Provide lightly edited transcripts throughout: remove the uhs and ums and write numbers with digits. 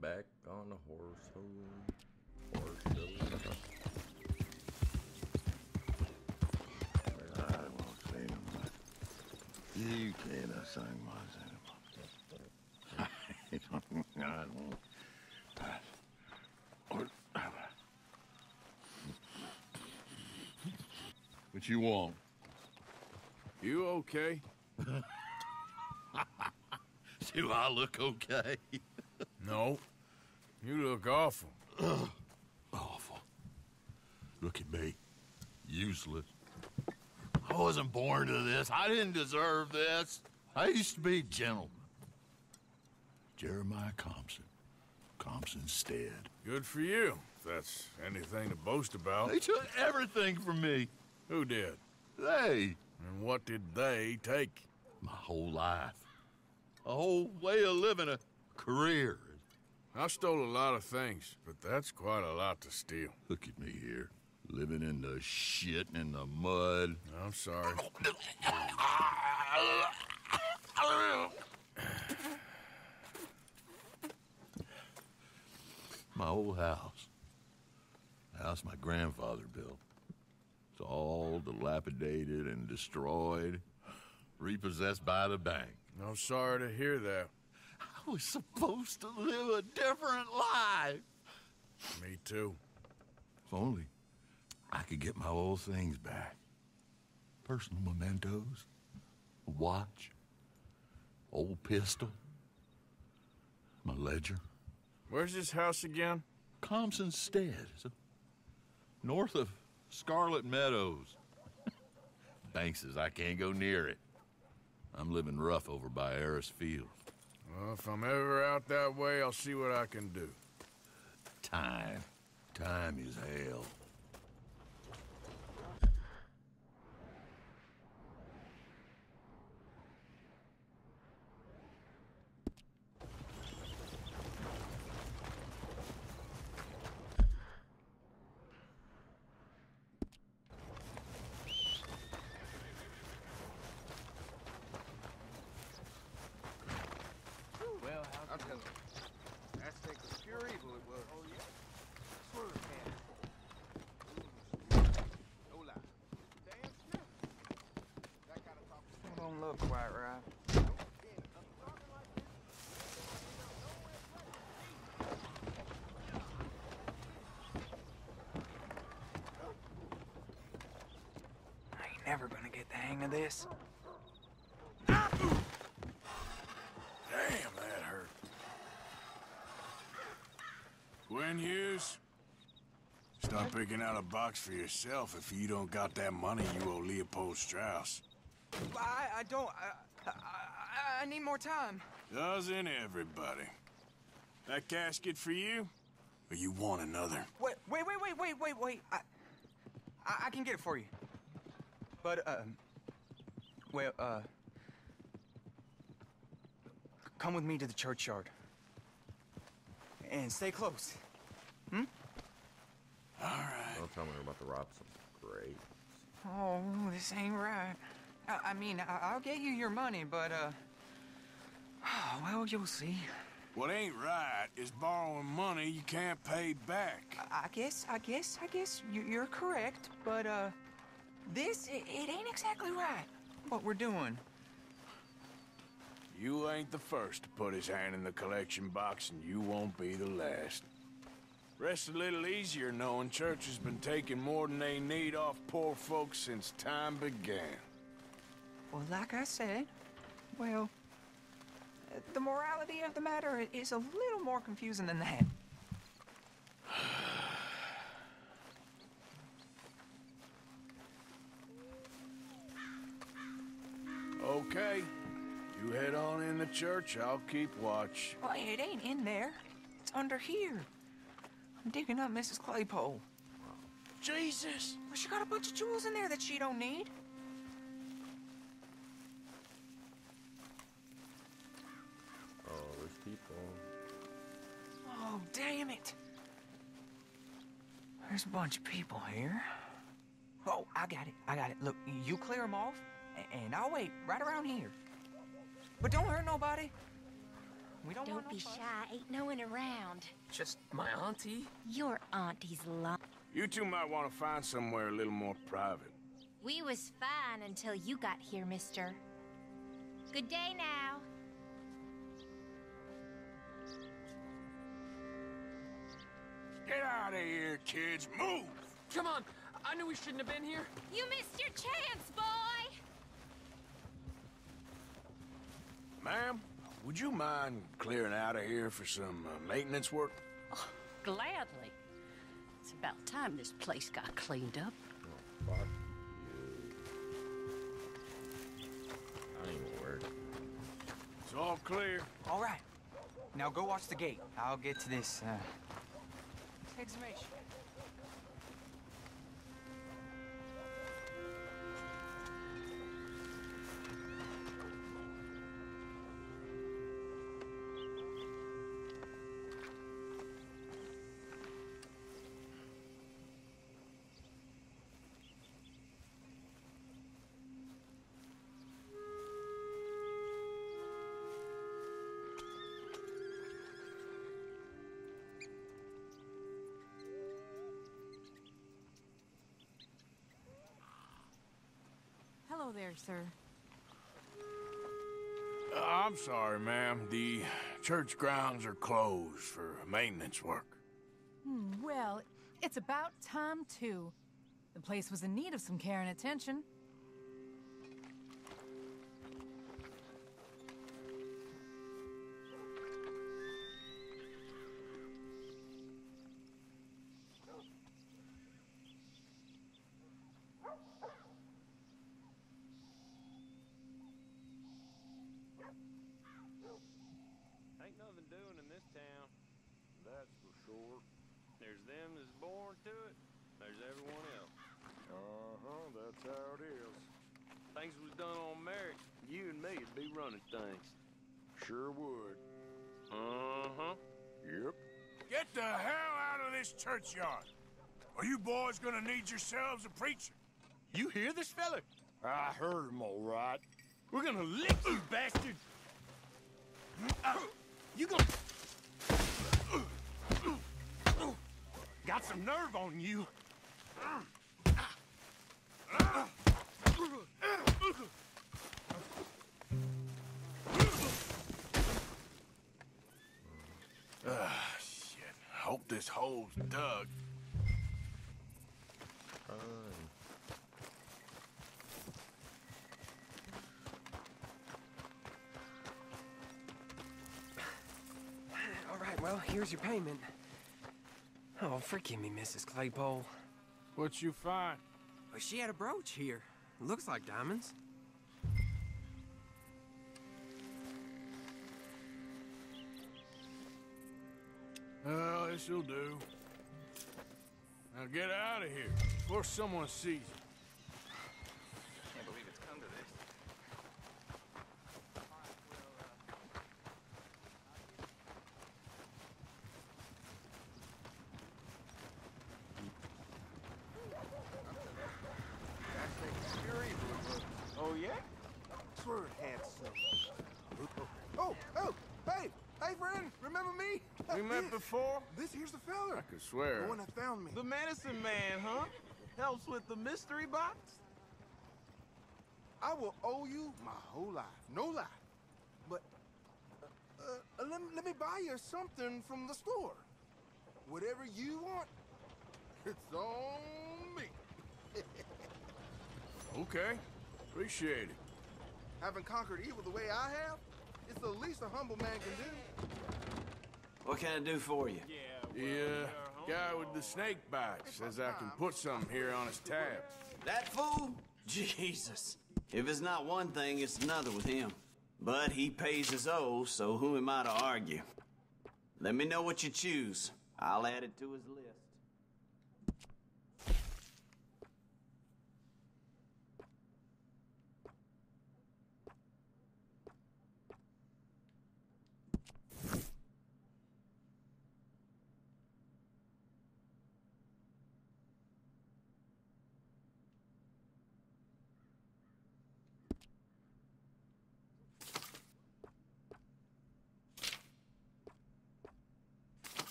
back on the horse home. Horse home. I won't say no more. You can't sing my sing. I won't. What you want? You okay? Do I look okay? No. You look awful. Awful. Look at me. Useless. I wasn't born to this. I didn't deserve this. I used to be a gentleman. Jeremiah Compson. Compson Stead. Good for you, if that's anything to boast about. They took everything from me. Who did? They. And what did they take? My whole life. A whole way of living, a career. I stole a lot of things, but that's quite a lot to steal. Look at me here, living in the shit and in the mud. I'm sorry. My old house. The house my grandfather built. It's all dilapidated and destroyed, repossessed by the bank. I'm sorry to hear that. I was supposed to live a different life. Me too. If only I could get my old things back. Personal mementos, a watch, old pistol, my ledger. Where's this house again? Compson Stead, north of Scarlet Meadows. Banks says I can't go near it. I'm living rough over by Harris Field. Well, if I'm ever out that way, I'll see what I can do. Time. Time is hell. Well, I'll tell you. That's the pure evil it was. Oh, yeah? Swerve can. Hola. Damn sure. That kind of talk don't look quite right. I ain't never gonna get the hang of this. Damn, that hurt. Gwen Hughes? Start picking out a box for yourself if you don't got that money you owe Leopold Strauss. I don't. I need more time. Doesn't everybody? That casket for you? Or you want another? Wait. I can get it for you. But, well, come with me to the churchyard. And stay close. Hmm? All right. Don't tell me we're about to rob some grapes. Oh, this ain't right. I mean, I'll get you your money, but, well, you'll see. What ain't right is borrowing money you can't pay back. I guess you're correct, but, this, it ain't exactly right, what we're doing. You ain't the first to put his hand in the collection box, and you won't be the last. Rest a little easier knowing church has been taking more than they need off poor folks since time began. Well, like I said, well, the morality of the matter is a little more confusing than that. Okay. You head on in the church, I'll keep watch. Well, it ain't in there. It's under here. I'm digging up Mrs. Claypole. Jesus! Well, she got a bunch of jewels in there that she don't need. Oh, there's people. Oh, damn it. There's a bunch of people here. Oh, I got it. Look, you clear them off, and I'll wait right around here. But don't hurt nobody. We don't want Don't no be fuss. shy. Ain't no one around. Just my auntie? Your auntie's You two might want to find somewhere a little more private. We was fine until you got here, mister. Good day now. Get out of here, kids. Move! Come on! I knew we shouldn't have been here. You missed your chance, boy! Ma'am, would you mind clearing out of here for some maintenance work? Gladly. It's about time this place got cleaned up. Fuck you. I ain't gonna work. It's all clear. All right. Now go watch the gate. I'll get to this, exhumation. Hello there, sir. I'm sorry, ma'am. The church grounds are closed for maintenance work. Well, it's about time, too. The place was in need of some care and attention. Ain't nothing doing in this town. That's for sure. There's them that's born to it. There's everyone else. That's how it is. Things was done on merit. You and me'd be running things. Sure would. Yep. Get the hell out of this churchyard. Are you boys gonna need yourselves a preacher? You hear this fella? I heard him all right. We're gonna lick you, bastard! You gonna... Got some nerve on you. Shit. Hope this hole's dug. All right, well, here's your payment. Oh, forgive me, Mrs. Claypole. What you find? Well, she had a brooch here. Looks like diamonds. Well, this'll do. Now get out of here before someone sees you. Can't believe it's come to this. Oh, yeah? Swear it had some. Oh, hey, friend, remember me? We met before? This here's the fella. I could swear. The one that found me. The medicine man, huh? Helps with the mystery box? I will owe you my whole life. No lie. But, let me buy you something from the store. Whatever you want, it's on me. Okay. Appreciate it. Having conquered evil the way I have, it's the least a humble man can do. What can I do for you? The guy with the snake bite says I can put something here on his tab. That fool? Jesus. If it's not one thing, it's another with him. But he pays his owe, so who am I to argue? Let me know what you choose. I'll add it to his list.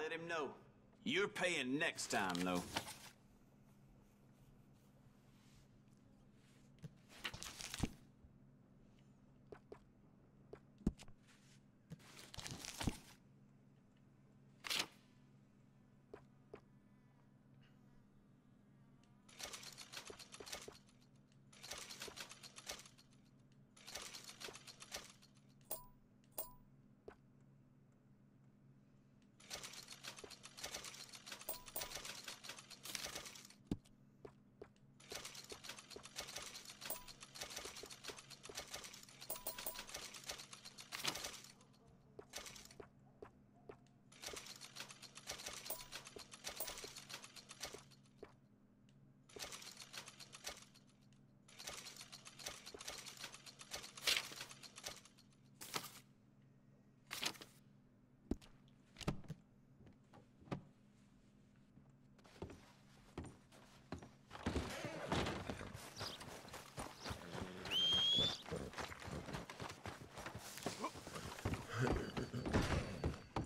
let him know. You're paying next time, though.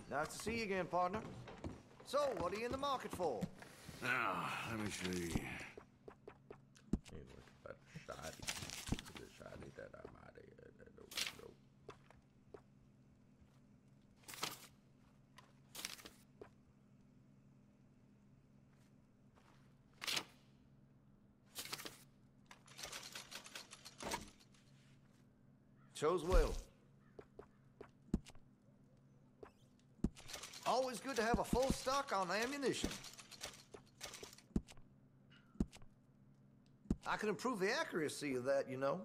Nice to see you again, partner. So, what are you in the market for? Now, let me see. Chose well. Always good to have a full stock on ammunition. I can improve the accuracy of that, you know.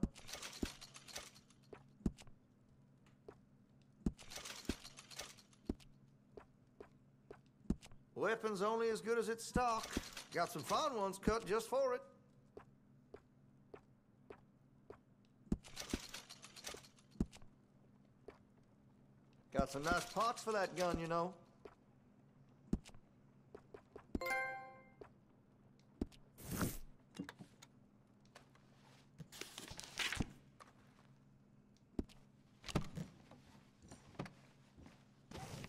Weapon's only as good as its stock. Got some fine ones cut just for it. Got some nice parts for that gun, you know.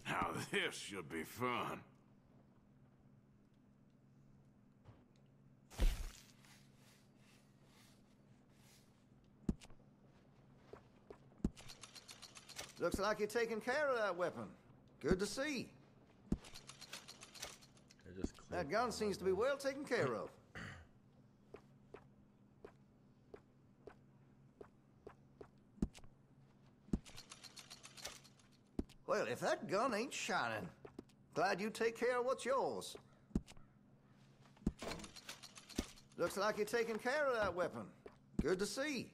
Now this should be fun. Looks like you're taking care of that weapon. Good to see. That gun seems to be well taken care of. Well, if that gun ain't shining, glad you take care of what's yours. Looks like you're taking care of that weapon. Good to see.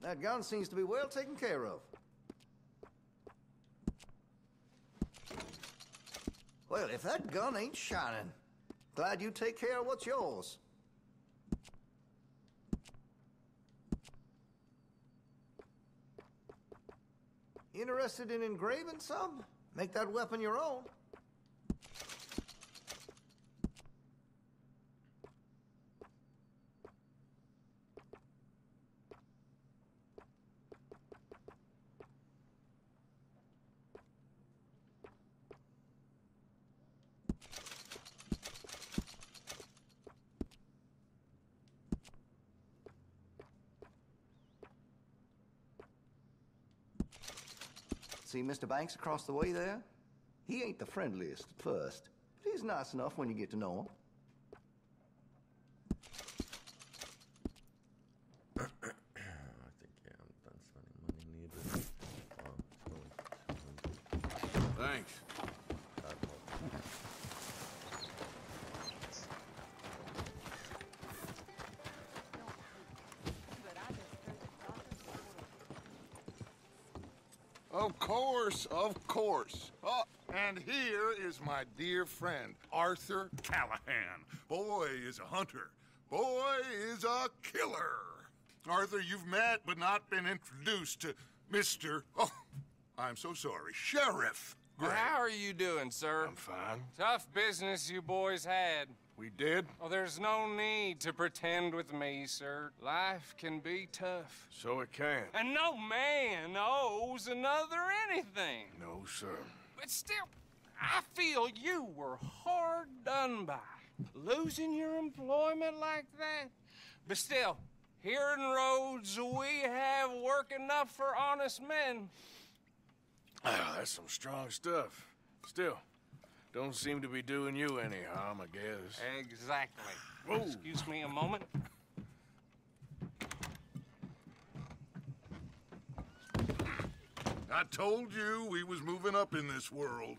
That gun seems to be well taken care of. Well, if that gun ain't shining, glad you take care of what's yours. Interested in engraving some? Make that weapon your own. See Mr. Banks across the way there? He ain't the friendliest at first, but he's nice enough when you get to know him. I think, yeah, I'm done spending money needed. Thanks. Of course. Oh, and here is my dear friend, Arthur Callahan. Boy is a hunter. Boy is a killer. Arthur, you've met but not been introduced to Mr. Oh, I'm so sorry, Sheriff Gray. How are you doing, sir? I'm fine. Tough business you boys had. We did? Oh, there's no need to pretend with me, sir. Life can be tough. So it can. And no man owes another anything. No, sir. But still, I feel you were hard done by. Losing your employment like that. But still, here in Rhodes, we have work enough for honest men. Ah, that's some strong stuff. Still, don't seem to be doing you any harm, I guess. Exactly. Whoa. Excuse me a moment. I told you we was moving up in this world.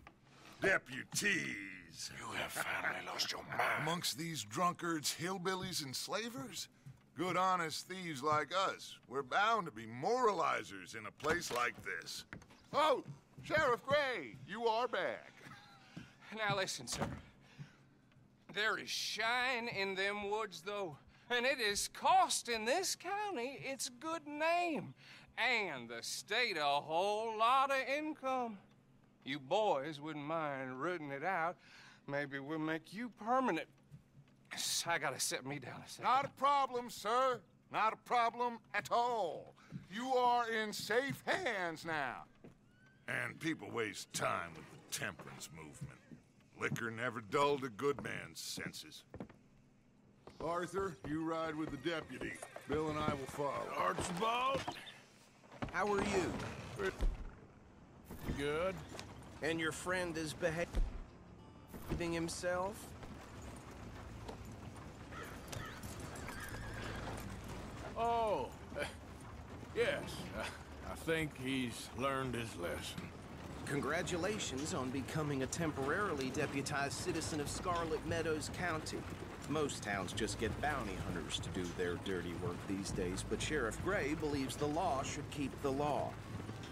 Deputies. You have finally lost your mind. Amongst these drunkards, hillbillies, and slavers? Good, honest thieves like us. We're bound to be moralizers in a place like this. Oh, Sheriff Gray, you are back. Now listen, sir. There is shine in them woods, though, and it is costing this county its good name and the state a whole lot of income. You boys wouldn't mind rooting it out. Maybe we'll make you permanent. I gotta set me down a second. Not a problem, sir. Not a problem at all. You are in safe hands now. And people waste time with the temperance movement. Liquor never dulled a good man's senses. Arthur, you ride with the deputy. Bill and I will follow. Archibald? How are you? Good. And your friend is behaving himself? Oh, yes. I think he's learned his lesson. Congratulations on becoming a temporarily deputized citizen of Scarlet Meadows County. Most towns just get bounty hunters to do their dirty work these days, but Sheriff Gray believes the law should keep the law.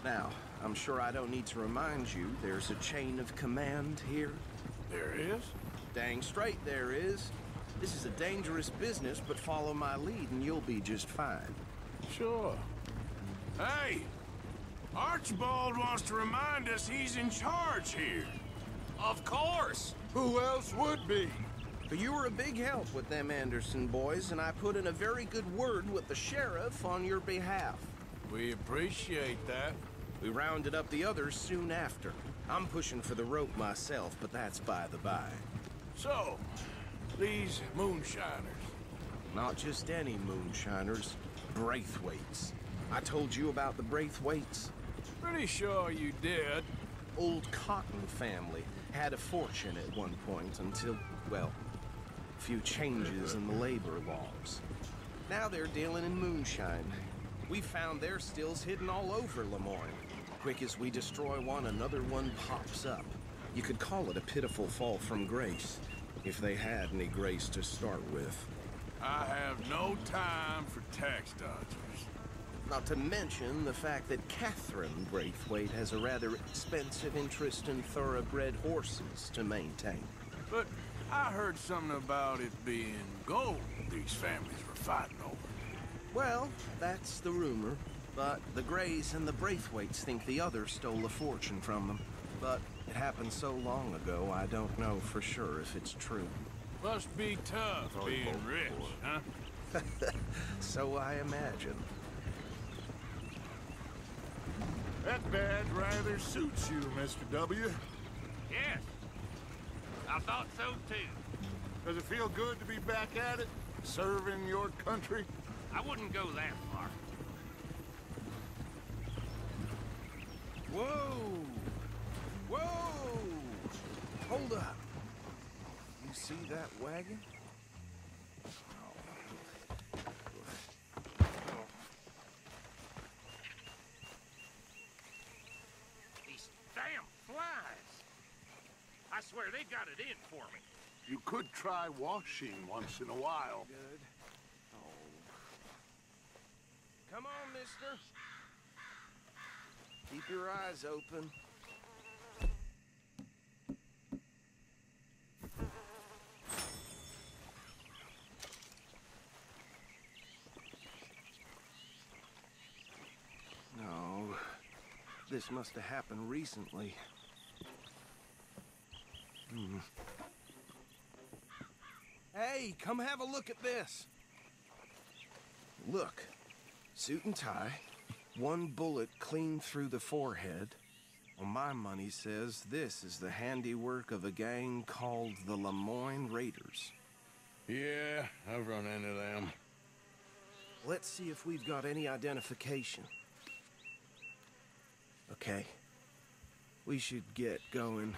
Now, I'm sure I don't need to remind you there's a chain of command here. There is? Dang straight there is. This is a dangerous business, but follow my lead and you'll be just fine. Sure. Hey! Archibald wants to remind us he's in charge here. Of course! Who else would be? But you were a big help with them Anderson boys, and I put in a very good word with the sheriff on your behalf. We appreciate that. We rounded up the others soon after. I'm pushing for the rope myself, but that's by the by. So, these moonshiners. Not just any moonshiners, Braithwaites. I told you about the Braithwaites? Pretty sure you did. Old Cotton family had a fortune at one point until, well, a few changes in the labor laws. Now they're dealing in moonshine. We found their stills hidden all over Lemoyne. Quick as we destroy one, another one pops up. You could call it a pitiful fall from grace, if they had any grace to start with. I have no time for tax dodgers. Not to mention the fact that Catherine Braithwaite has a rather expensive interest in thoroughbred horses to maintain. But I heard something about it being gold these families were fighting over. Well, that's the rumor. But the Grays and the Braithwaites think the others stole a fortune from them. But it happened so long ago, I don't know for sure if it's true. Must be tough being rich, huh? So I imagine. That badge rather suits you, Mr. W. Yes. I thought so, too. Does it feel good to be back at it? Serving your country? I wouldn't go that far. Whoa! Whoa! Hold up. You see that wagon? These damn flies. I swear they got it in for me. You could try washing once in a while. Good. Oh. Come on, mister. Keep your eyes open. No. This must have happened recently. Hey, come have a look at this. Look, suit and tie, one bullet clean through the forehead, Well, my money says this is the handiwork of a gang called the Lemoyne Raiders. Yeah, I've run into them. Let's see if we've got any identification. Okay. We should get going.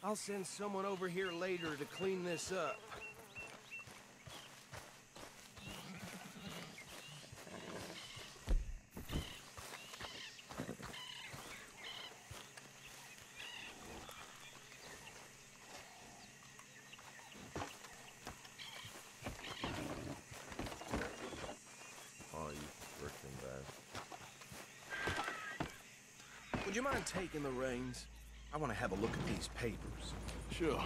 I'll send someone over here later to clean this up. Would you mind taking the reins? I want to have a look at these papers. Sure.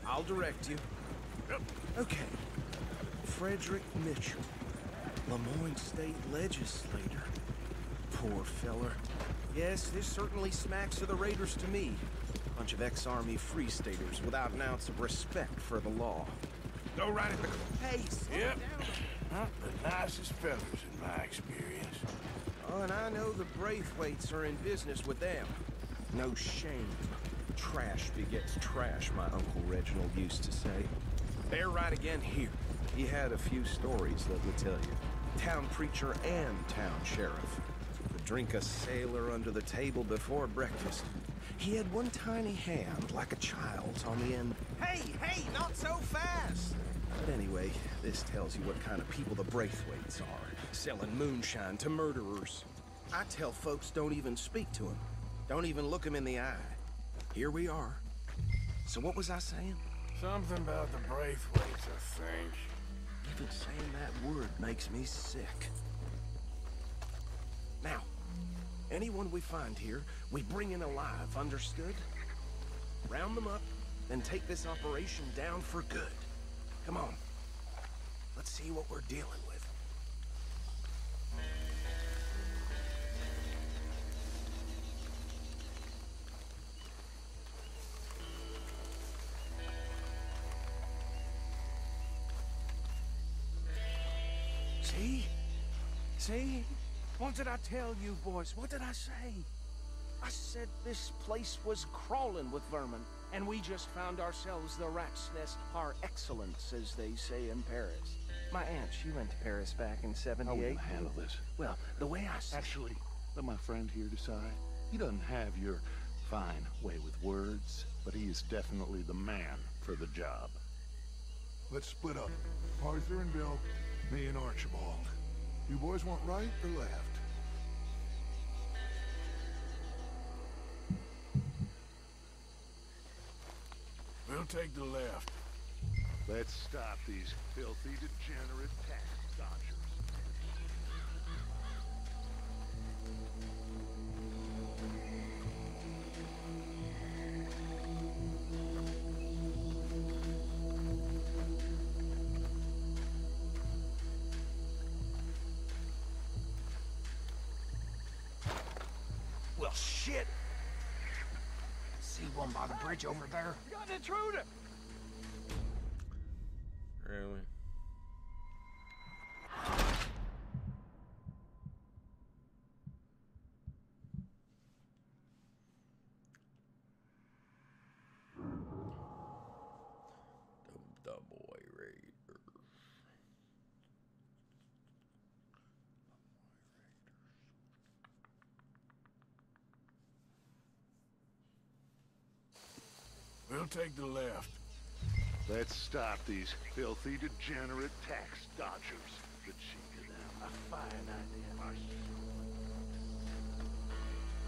I'll direct you. Yep. Okay. Frederick Mitchell, Lemoyne State Legislator. Poor feller. Yes, this certainly smacks of the Raiders to me. Bunch of ex-Army Free Staters without an ounce of respect for the law. Go right at the... Hey, slow Yep. down. Not the nicest fellas in my experience. Oh, and I know the Braithwaites are in business with them. No shame. Trash begets trash, my Uncle Reginald used to say. They're right again here. He had a few stories, let me tell you. Town preacher and town sheriff. Would drink a sailor under the table before breakfast. He had one tiny hand, like a child's, on the end. Hey, not so fast! But anyway, this tells you what kind of people the Braithwaites are. Selling moonshine to murderers. I tell folks don't even speak to him. Don't even look him in the eye. Here we are. So what was I saying? Something about the Braithwaites, I think. Even saying that word makes me sick. Now, anyone we find here, we bring in alive, understood? Round them up, then take this operation down for good. Come on. Let's see what we're dealing with. See? What did I tell you, boys? What did I say? I said this place was crawling with vermin, and we just found ourselves the rat's nest par excellence, as they say in Paris. My aunt, she went to Paris back in '78. How are we gonna handle this? Well, the way I see Actually, let my friend here decide. He doesn't have your fine way with words, but he is definitely the man for the job. Let's split up. Arthur and Bill, me and Archibald. You boys want right or left? We'll take the left. Let's stop these filthy, degenerate tax dodgers. Well, shit. See one by the bridge over there? Got an intruder! Really? The boy raider. We'll take the left. Let's stop these filthy, degenerate tax dodgers. The cheek of them. A fine idea.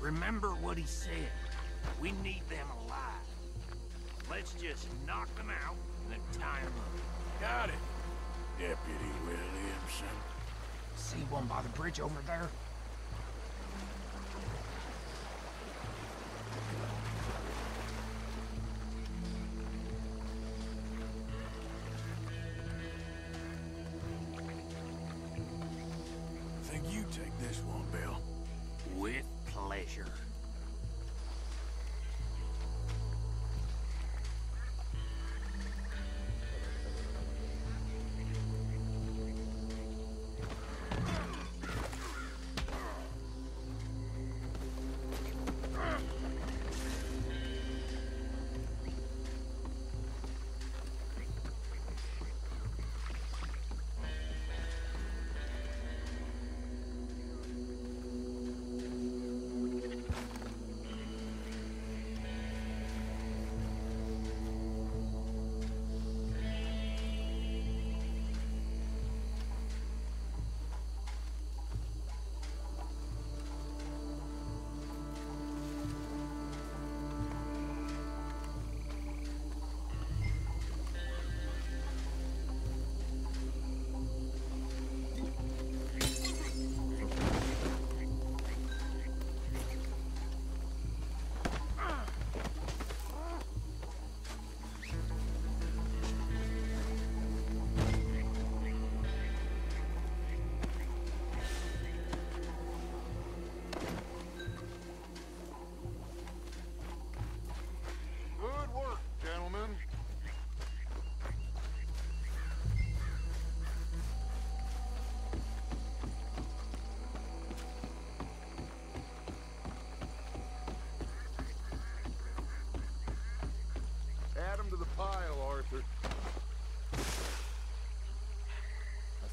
Remember what he said. We need them alive. Let's just knock them out and then tie them up. Got it, Deputy Williamson. See one by the bridge over there? Think you take this one, Bill. With pleasure.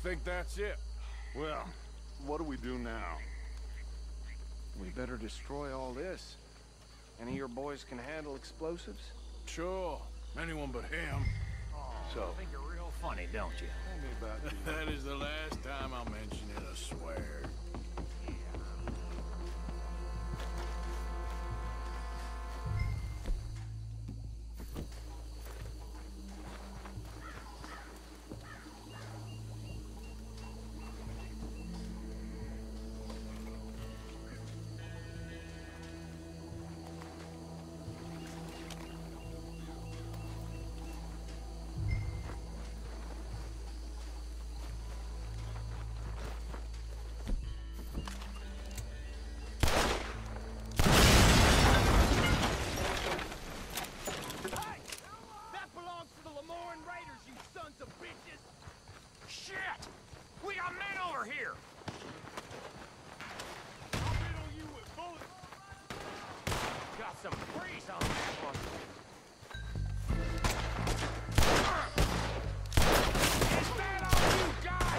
think that's it. Well, what do we do now? We better destroy all this. Any of your boys can handle explosives? Sure. Anyone but him. So, I think you're real funny, don't you? Tell me about That is the last time I'll mention it, I swear. Shit! We got men over here! I'll riddle you with bullets! Got some freeze on that one. Is that all you got?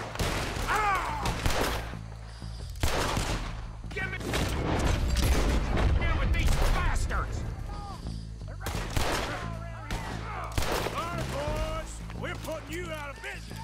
Ah! Give me... Get with these bastards! All right, boys. We're putting you out of business.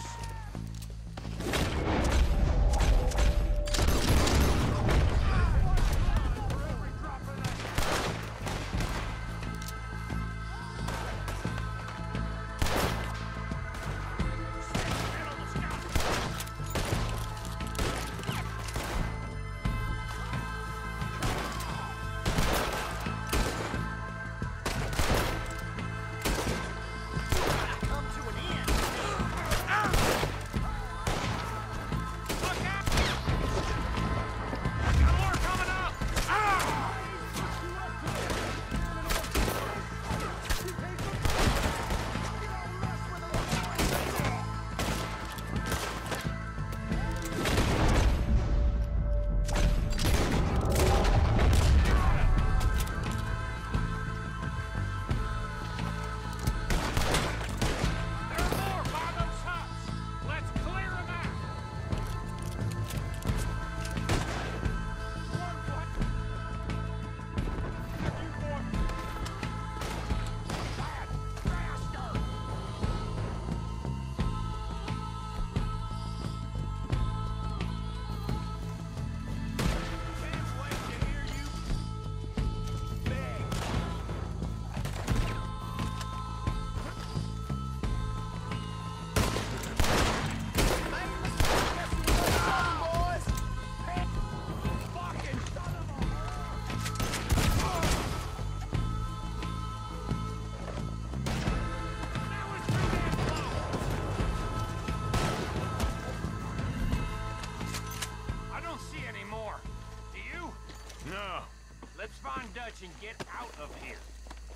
And get out of here.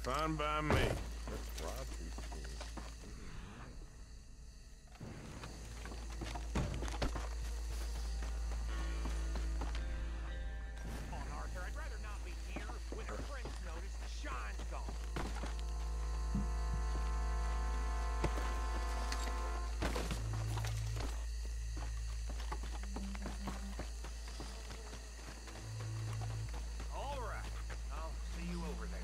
Fine by me. Come on, Arthur. I'd rather not be here when our friends notice the shine's gone. All right. I'll see you over there.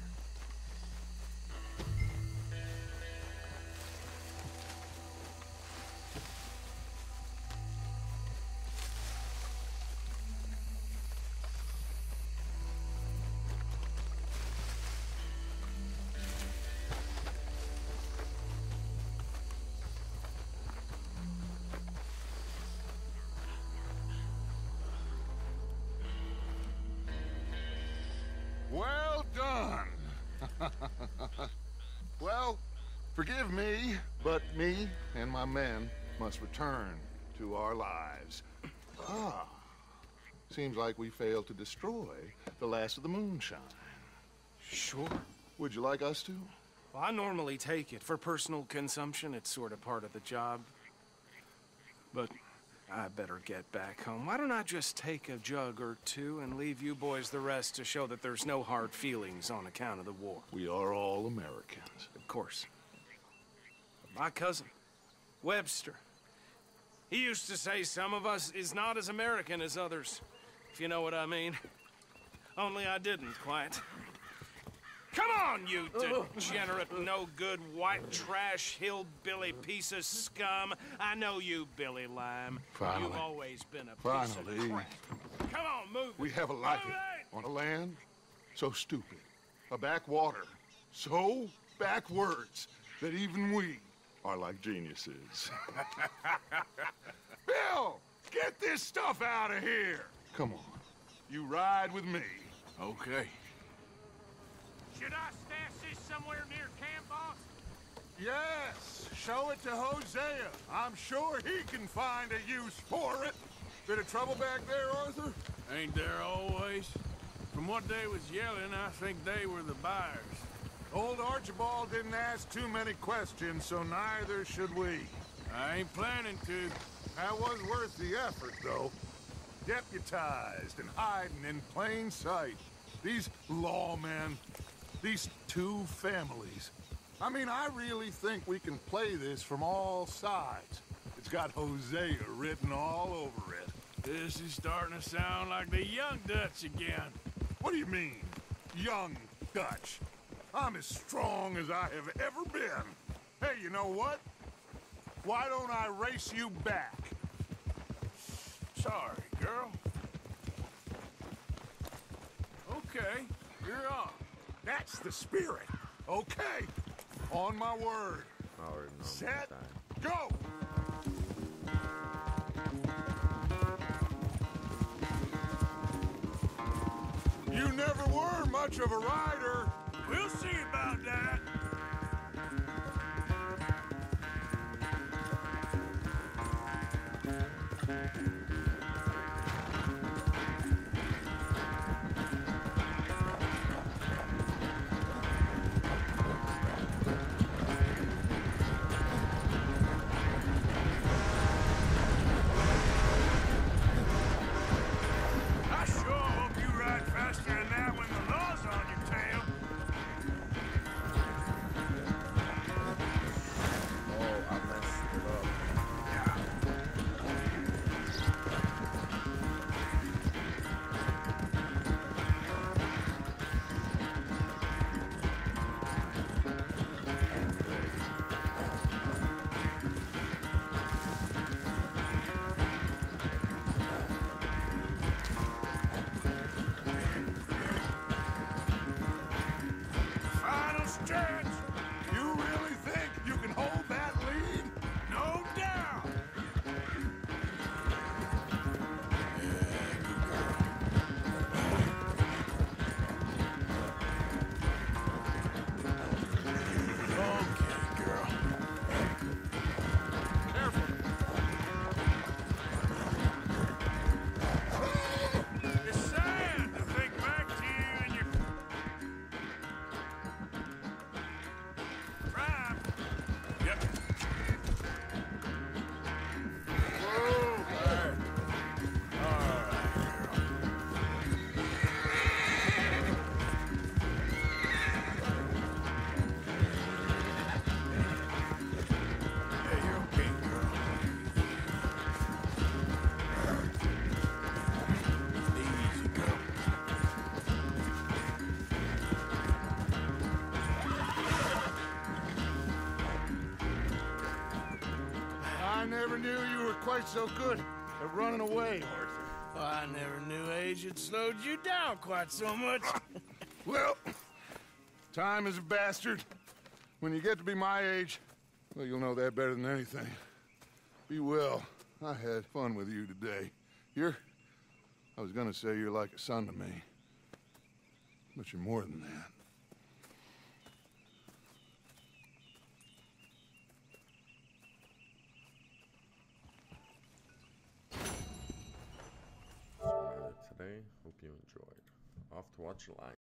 Well done. Well, forgive me, but me and my men must return to our lives. Ah, seems like we failed to destroy the last of the moonshine. Sure. Would you like us to? Well, I normally take it. For personal consumption, it's sort of part of the job. But I better get back home. Why don't I just take a jug or two and leave you boys the rest to show that there's no hard feelings on account of the war? We are all Americans. Of course. But my cousin, Webster, He used to say some of us is not as American as others, if you know what I mean. Only I didn't quite. Come on, you degenerate, no-good, white trash, hillbilly piece of scum. I know you, Billy Lime. Finally. You've always been a piece of crap. Come on, move it. We have a life on a land so stupid, a backwater so backwards that even we are like geniuses. Bill, get this stuff out of here. Come on, you ride with me. Okay. Should I stash this somewhere near camp, boss? Yes, show it to Hosea. I'm sure he can find a use for it. Bit of trouble back there, Arthur? Ain't there always? From what they was yelling, I think they were the buyers. Old Archibald didn't ask too many questions, so neither should we. I ain't planning to. That was worth the effort, though. Deputized and hiding in plain sight. These lawmen, these two families. I mean, I really think we can play this from all sides. It's got Hosea written all over it. This is starting to sound like the Young Dutch again. What do you mean, Young Dutch? I'm as strong as I have ever been. Hey, you know what? Why don't I race you back? Sorry, girl. Okay, you're on. That's the spirit. Okay, on my word. Set, go! You never were much of a rider. We'll see about that. I sure hope you ride faster than that when the law's on your tail. Oh, I messed it up. Final stretch. You really think you can hold that lead? No doubt. Okay, girl. Careful. It's sad to think back to you and your prime. Yep. Whoa, there. All right, girl. Yeah, you're okay, girl. Easy, girl. I never knew you were quite so good at running away, Arthur. Well, I never knew age had slowed you down quite so much. Well, time is a bastard. When you get to be my age, well, you'll know that better than anything. Be well. I had fun with you today. I was gonna say you're like a son to me. But you're more than that. Today, hope you enjoyed. Off to watch live.